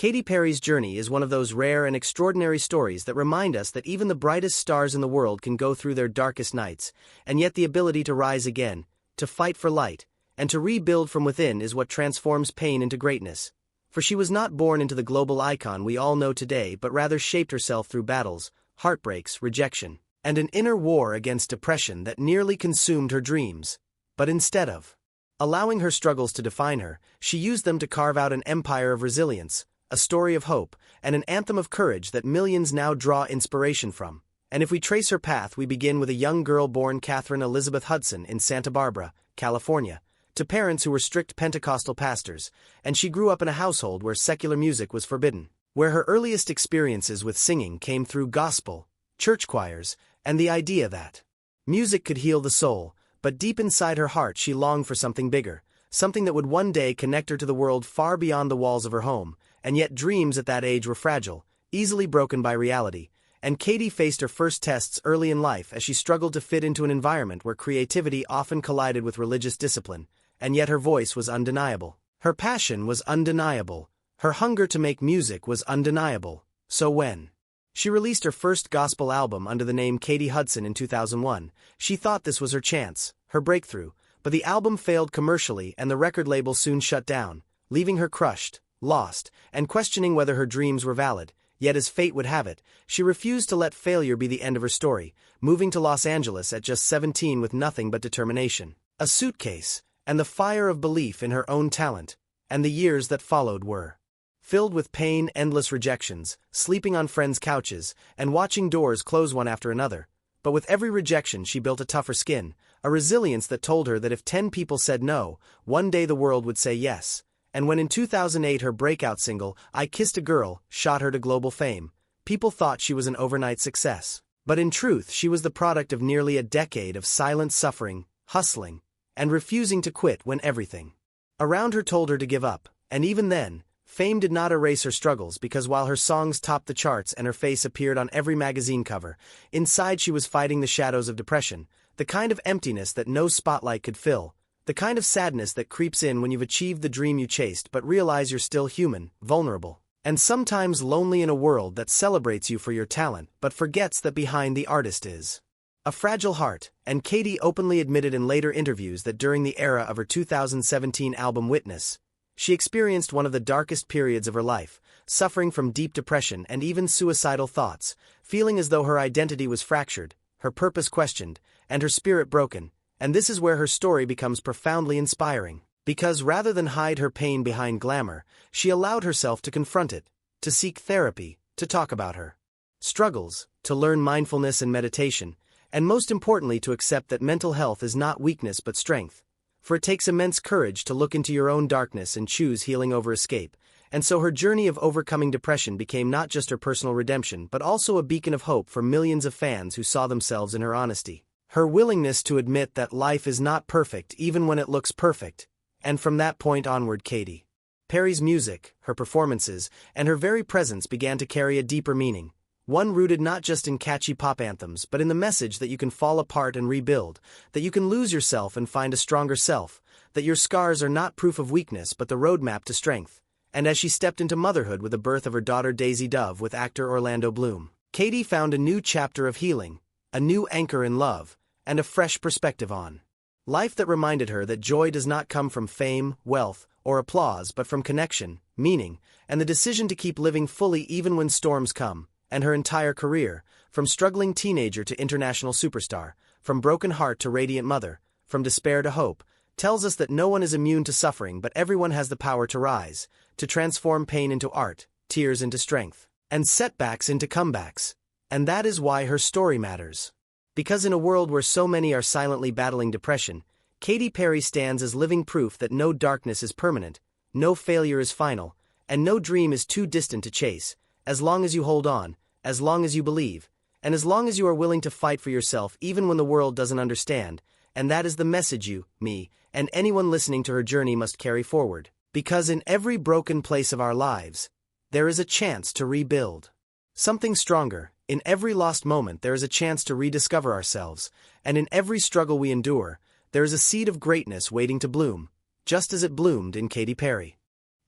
Katy Perry's journey is one of those rare and extraordinary stories that remind us that even the brightest stars in the world can go through their darkest nights, and yet the ability to rise again, to fight for light, and to rebuild from within is what transforms pain into greatness. For she was not born into the global icon we all know today, but rather shaped herself through battles, heartbreaks, rejection, and an inner war against depression that nearly consumed her dreams. But instead of allowing her struggles to define her, she used them to carve out an empire of resilience, a story of hope, and an anthem of courage that millions now draw inspiration from. And if we trace her path, we begin with a young girl born Catherine Elizabeth Hudson in Santa Barbara, California, to parents who were strict Pentecostal pastors, and she grew up in a household where secular music was forbidden, where her earliest experiences with singing came through gospel, church choirs, and the idea that music could heal the soul. But deep inside her heart she longed for something bigger, something that would one day connect her to the world far beyond the walls of her home. And yet dreams at that age were fragile, easily broken by reality, and Katy faced her first tests early in life as she struggled to fit into an environment where creativity often collided with religious discipline, and yet her voice was undeniable. Her passion was undeniable. Her hunger to make music was undeniable. So when she released her first gospel album under the name Katy Hudson in 2001, she thought this was her chance, her breakthrough, but the album failed commercially and the record label soon shut down, leaving her crushed, lost, and questioning whether her dreams were valid. Yet as fate would have it, she refused to let failure be the end of her story, moving to Los Angeles at just 17 with nothing but determination, a suitcase, and the fire of belief in her own talent. And the years that followed were filled with pain, endless rejections, sleeping on friends' couches, and watching doors close one after another. But with every rejection she built a tougher skin, a resilience that told her that if 10 people said no, one day the world would say yes. And when in 2008 her breakout single, I Kissed a Girl, shot her to global fame, people thought she was an overnight success. But in truth she was the product of nearly a decade of silent suffering, hustling, and refusing to quit when everything around her told her to give up. And even then, fame did not erase her struggles, because while her songs topped the charts and her face appeared on every magazine cover, inside she was fighting the shadows of depression, the kind of emptiness that no spotlight could fill. The kind of sadness that creeps in when you've achieved the dream you chased but realize you're still human, vulnerable, and sometimes lonely in a world that celebrates you for your talent but forgets that behind the artist is a fragile heart. And Katy openly admitted in later interviews that during the era of her 2017 album Witness, she experienced one of the darkest periods of her life, suffering from deep depression and even suicidal thoughts, feeling as though her identity was fractured, her purpose questioned, and her spirit broken. And this is where her story becomes profoundly inspiring, because rather than hide her pain behind glamour, she allowed herself to confront it, to seek therapy, to talk about her struggles, to learn mindfulness and meditation, and most importantly to accept that mental health is not weakness but strength. For it takes immense courage to look into your own darkness and choose healing over escape. And so her journey of overcoming depression became not just her personal redemption but also a beacon of hope for millions of fans who saw themselves in her honesty, her willingness to admit that life is not perfect even when it looks perfect. And from that point onward, Katy Perry's music, her performances, and her very presence began to carry a deeper meaning, one rooted not just in catchy pop anthems but in the message that you can fall apart and rebuild, that you can lose yourself and find a stronger self, that your scars are not proof of weakness but the roadmap to strength. And as she stepped into motherhood with the birth of her daughter Daisy Dove with actor Orlando Bloom, Katy found a new chapter of healing, a new anchor in love, and a fresh perspective on life that reminded her that joy does not come from fame, wealth, or applause but from connection, meaning, and the decision to keep living fully even when storms come. And her entire career, from struggling teenager to international superstar, from broken heart to radiant mother, from despair to hope, tells us that no one is immune to suffering but everyone has the power to rise, to transform pain into art, tears into strength, and setbacks into comebacks. And that is why her story matters. Because in a world where so many are silently battling depression, Katy Perry stands as living proof that no darkness is permanent, no failure is final, and no dream is too distant to chase, as long as you hold on, as long as you believe, and as long as you are willing to fight for yourself even when the world doesn't understand. And that is the message you, me, and anyone listening to her journey must carry forward. Because in every broken place of our lives, there is a chance to rebuild something stronger. In every lost moment there is a chance to rediscover ourselves, and in every struggle we endure, there is a seed of greatness waiting to bloom, just as it bloomed in Katy Perry.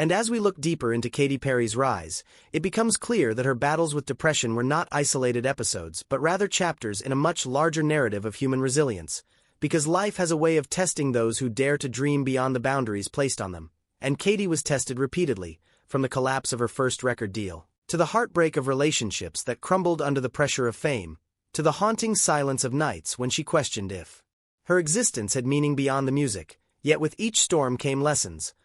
And as we look deeper into Katy Perry's rise, it becomes clear that her battles with depression were not isolated episodes, but rather chapters in a much larger narrative of human resilience. Because life has a way of testing those who dare to dream beyond the boundaries placed on them. And Katy was tested repeatedly, from the collapse of her first record deal, to the heartbreak of relationships that crumbled under the pressure of fame, to the haunting silence of nights when she questioned if her existence had meaning beyond the music. Yet with each storm came lessons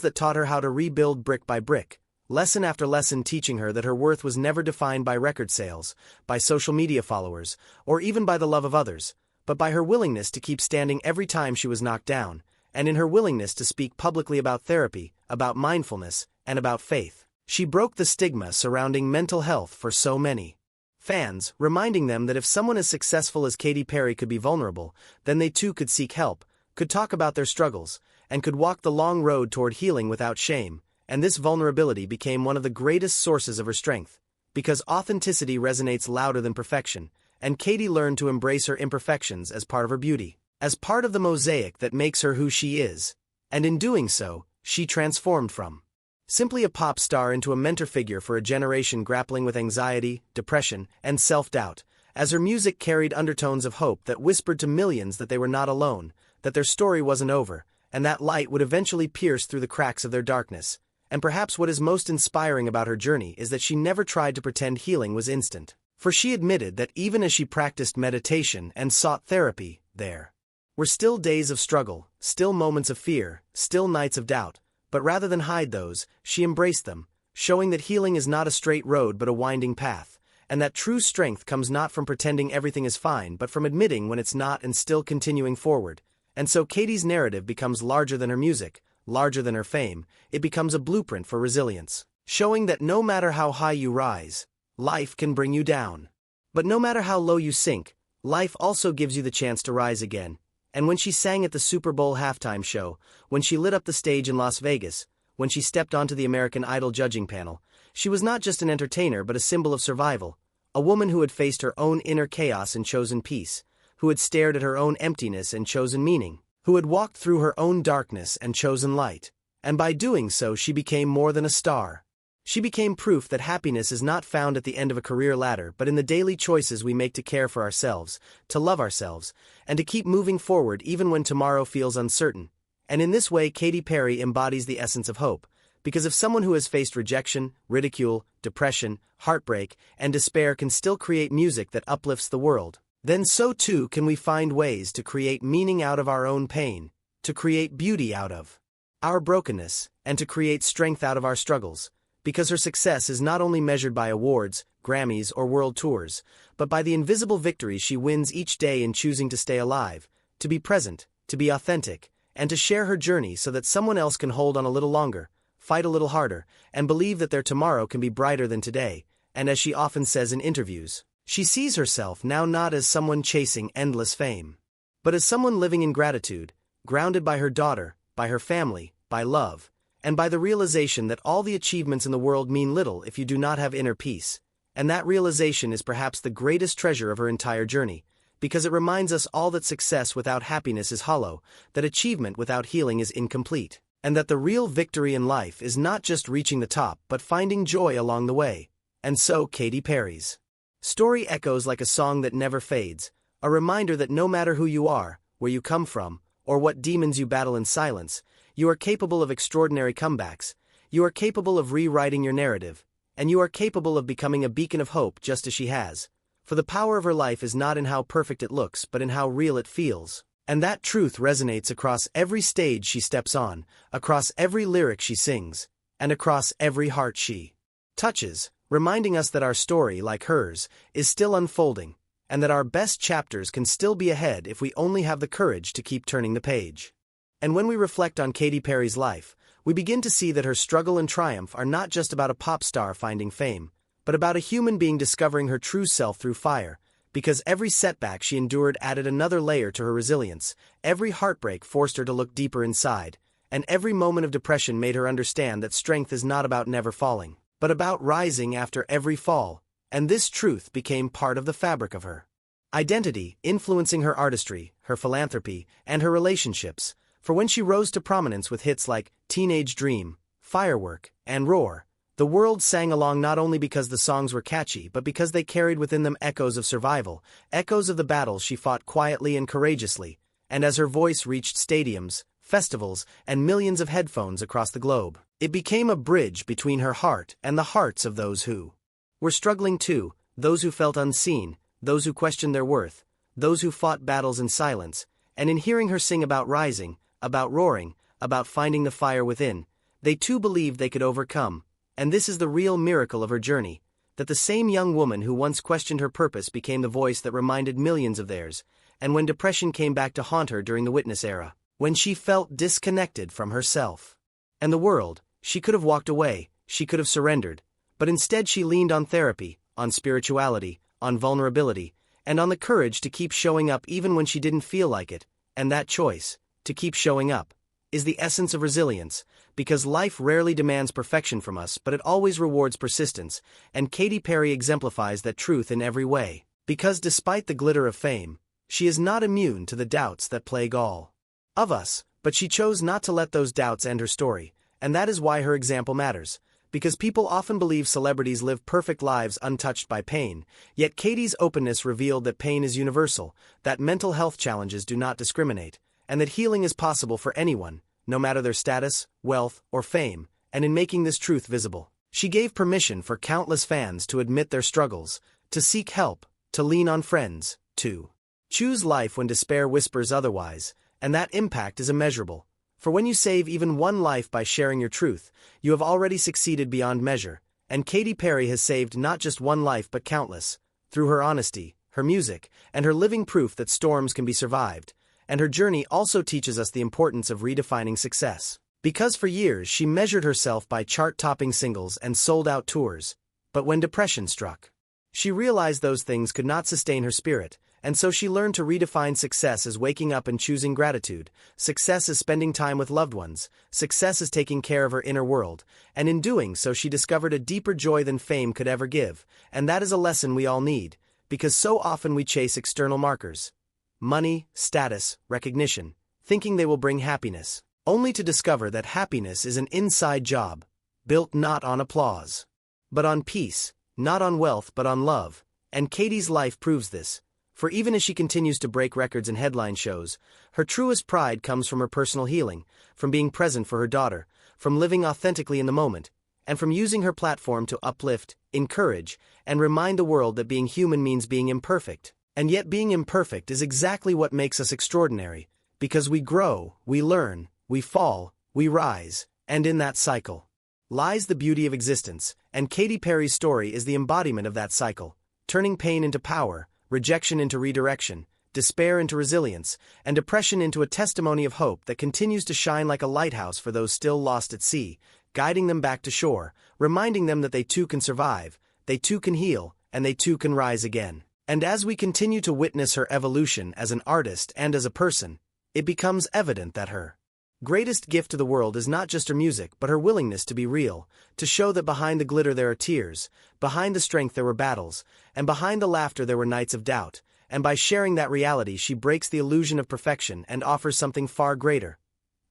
that taught her how to rebuild brick by brick, lesson after lesson teaching her that her worth was never defined by record sales, by social media followers, or even by the love of others, but by her willingness to keep standing every time she was knocked down, and in her willingness to speak publicly about therapy, about mindfulness, and about faith. She broke the stigma surrounding mental health for so many fans, reminding them that if someone as successful as Katy Perry could be vulnerable, then they too could seek help, could talk about their struggles, and could walk the long road toward healing without shame. And this vulnerability became one of the greatest sources of her strength, because authenticity resonates louder than perfection, and Katy learned to embrace her imperfections as part of her beauty, as part of the mosaic that makes her who she is. And in doing so, she transformed from simply a pop star into a mentor figure for a generation grappling with anxiety, depression, and self-doubt, as her music carried undertones of hope that whispered to millions that they were not alone, that their story wasn't over, and that light would eventually pierce through the cracks of their darkness. And perhaps what is most inspiring about her journey is that she never tried to pretend healing was instant. For she admitted that even as she practiced meditation and sought therapy, there were still days of struggle, still moments of fear, still nights of doubt. But rather than hide those, she embraced them, showing that healing is not a straight road but a winding path, and that true strength comes not from pretending everything is fine but from admitting when it's not and still continuing forward. And so Katy's narrative becomes larger than her music, larger than her fame. It becomes a blueprint for resilience, showing that no matter how high you rise, life can bring you down. But no matter how low you sink, life also gives you the chance to rise again. And when she sang at the Super Bowl halftime show, when she lit up the stage in Las Vegas, when she stepped onto the American Idol judging panel, she was not just an entertainer but a symbol of survival, a woman who had faced her own inner chaos and chosen peace, who had stared at her own emptiness and chosen meaning, who had walked through her own darkness and chosen light. And by doing so she became more than a star. She became proof that happiness is not found at the end of a career ladder but in the daily choices we make to care for ourselves, to love ourselves, and to keep moving forward even when tomorrow feels uncertain. And in this way Katy Perry embodies the essence of hope, because if someone who has faced rejection, ridicule, depression, heartbreak, and despair can still create music that uplifts the world, then so too can we find ways to create meaning out of our own pain, to create beauty out of our brokenness, and to create strength out of our struggles. Because her success is not only measured by awards, Grammys, or world tours, but by the invisible victories she wins each day in choosing to stay alive, to be present, to be authentic, and to share her journey so that someone else can hold on a little longer, fight a little harder, and believe that their tomorrow can be brighter than today. And as she often says in interviews, she sees herself now not as someone chasing endless fame, but as someone living in gratitude, grounded by her daughter, by her family, by love, and by the realization that all the achievements in the world mean little if you do not have inner peace. And that realization is perhaps the greatest treasure of her entire journey, because it reminds us all that success without happiness is hollow, that achievement without healing is incomplete, and that the real victory in life is not just reaching the top but finding joy along the way. And so Katy Perry's story echoes like a song that never fades, a reminder that no matter who you are, where you come from, or what demons you battle in silence, you are capable of extraordinary comebacks, you are capable of rewriting your narrative, and you are capable of becoming a beacon of hope just as she has. For the power of her life is not in how perfect it looks but in how real it feels. And that truth resonates across every stage she steps on, across every lyric she sings, and across every heart she touches, reminding us that our story, like hers, is still unfolding, and that our best chapters can still be ahead if we only have the courage to keep turning the page. And when we reflect on Katy Perry's life, we begin to see that her struggle and triumph are not just about a pop star finding fame, but about a human being discovering her true self through fire, because every setback she endured added another layer to her resilience, every heartbreak forced her to look deeper inside, and every moment of depression made her understand that strength is not about never falling, but about rising after every fall. And this truth became part of the fabric of her identity, influencing her artistry, her philanthropy, and her relationships. For when she rose to prominence with hits like Teenage Dream, Firework, and Roar, the world sang along not only because the songs were catchy but because they carried within them echoes of survival, echoes of the battles she fought quietly and courageously, and as her voice reached stadiums, festivals, and millions of headphones across the globe, it became a bridge between her heart and the hearts of those who were struggling too, those who felt unseen, those who questioned their worth, those who fought battles in silence, and in hearing her sing about rising, about roaring, about finding the fire within, they too believed they could overcome. And this is the real miracle of her journey, that the same young woman who once questioned her purpose became the voice that reminded millions of theirs, and when depression came back to haunt her during the witness era, when she felt disconnected from herself and the world, she could have walked away, she could have surrendered, but instead she leaned on therapy, on spirituality, on vulnerability, and on the courage to keep showing up even when she didn't feel like it, and that choice, to keep showing up, is the essence of resilience, because life rarely demands perfection from us but it always rewards persistence, and Katy Perry exemplifies that truth in every way, because despite the glitter of fame, she is not immune to the doubts that plague all of us, but she chose not to let those doubts end her story, and that is why her example matters, because people often believe celebrities live perfect lives untouched by pain, yet Katy's openness revealed that pain is universal, that mental health challenges do not discriminate, and that healing is possible for anyone, no matter their status, wealth, or fame, and in making this truth visible, she gave permission for countless fans to admit their struggles, to seek help, to lean on friends, to choose life when despair whispers otherwise, and that impact is immeasurable. For when you save even one life by sharing your truth, you have already succeeded beyond measure, and Katy Perry has saved not just one life but countless, through her honesty, her music, and her living proof that storms can be survived. And her journey also teaches us the importance of redefining success. Because for years she measured herself by chart-topping singles and sold-out tours, but when depression struck, she realized those things could not sustain her spirit, and so she learned to redefine success as waking up and choosing gratitude, success as spending time with loved ones, success as taking care of her inner world, and in doing so she discovered a deeper joy than fame could ever give, and that is a lesson we all need, because so often we chase external markers. Money, status, recognition, thinking they will bring happiness, only to discover that happiness is an inside job, built not on applause, but on peace, not on wealth but on love, and Katy's life proves this, for even as she continues to break records in headline shows, her truest pride comes from her personal healing, from being present for her daughter, from living authentically in the moment, and from using her platform to uplift, encourage, and remind the world that being human means being imperfect. And yet being imperfect is exactly what makes us extraordinary, because we grow, we learn, we fall, we rise, and in that cycle lies the beauty of existence, and Katy Perry's story is the embodiment of that cycle, turning pain into power, rejection into redirection, despair into resilience, and depression into a testimony of hope that continues to shine like a lighthouse for those still lost at sea, guiding them back to shore, reminding them that they too can survive, they too can heal, and they too can rise again. And as we continue to witness her evolution as an artist and as a person, it becomes evident that her greatest gift to the world is not just her music but her willingness to be real, to show that behind the glitter there are tears, behind the strength there were battles, and behind the laughter there were nights of doubt, and by sharing that reality she breaks the illusion of perfection and offers something far greater: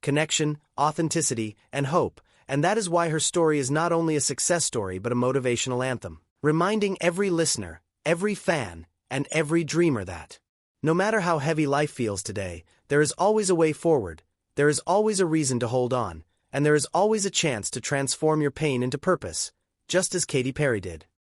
connection, authenticity, and hope, and that is why her story is not only a success story but a motivational anthem, reminding every listener, every fan, and every dreamer that no matter how heavy life feels today, there is always a way forward, there is always a reason to hold on, and there is always a chance to transform your pain into purpose, just as Katy Perry did.